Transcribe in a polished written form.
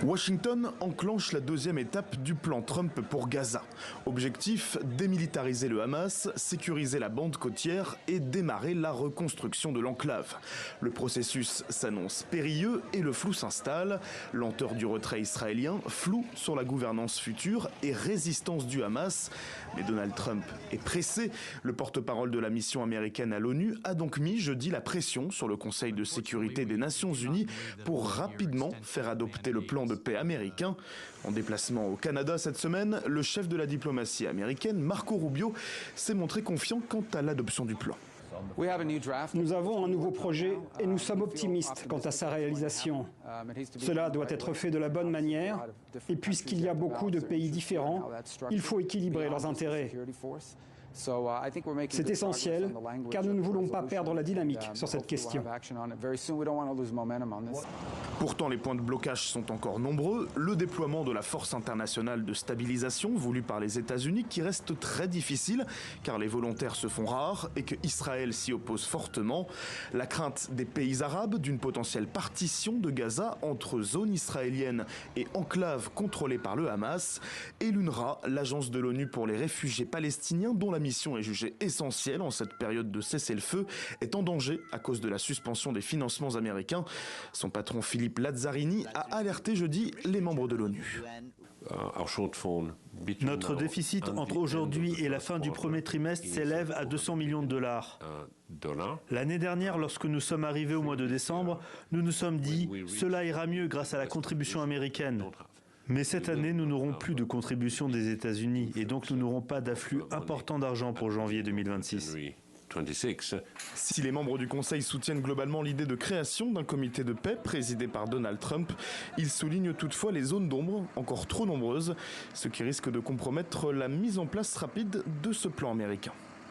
Washington enclenche la deuxième étape du plan Trump pour Gaza. Objectif, démilitariser le Hamas, sécuriser la bande côtière et démarrer la reconstruction de l'enclave. Le processus s'annonce périlleux et le flou s'installe. Lenteur du retrait israélien, flou sur la gouvernance future et résistance du Hamas. Mais Donald Trump est pressé. Le porte-parole de la mission américaine à l'ONU a donc mis jeudi la pression sur le Conseil de sécurité des Nations Unies pour rapidement faire adopter le plan de paix américain. En déplacement au Canada cette semaine, le chef de la diplomatie américaine, Marco Rubio, s'est montré confiant quant à l'adoption du plan. Nous avons un nouveau projet et nous sommes optimistes quant à sa réalisation. Cela doit être fait de la bonne manière et puisqu'il y a beaucoup de pays différents, il faut équilibrer leurs intérêts. C'est essentiel car nous ne voulons pas perdre la dynamique sur cette question. Pourtant, les points de blocage sont encore nombreux. Le déploiement de la force internationale de stabilisation voulue par les États-Unis qui reste très difficile car les volontaires se font rares et que Israël s'y oppose fortement. La crainte des pays arabes d'une potentielle partition de Gaza entre zone israélienne et enclave contrôlée par le Hamas. Et l'UNRWA, l'agence de l'ONU pour les réfugiés palestiniens dont la mission est jugée essentielle en cette période de cessez-le-feu, est en danger à cause de la suspension des financements américains. Son patron Philippe Lazzarini a alerté jeudi les membres de l'ONU. Notre déficit entre aujourd'hui et la fin du premier trimestre s'élève à 200 millions de dollars. L'année dernière, lorsque nous sommes arrivés au mois de décembre, nous nous sommes dit « cela ira mieux grâce à la contribution américaine ». Mais cette année, nous n'aurons plus de contribution des États-Unis et donc nous n'aurons pas d'afflux important d'argent pour janvier 2026. Si les membres du Conseil soutiennent globalement l'idée de création d'un comité de paix présidé par Donald Trump, ils soulignent toutefois les zones d'ombre, encore trop nombreuses, ce qui risque de compromettre la mise en place rapide de ce plan américain.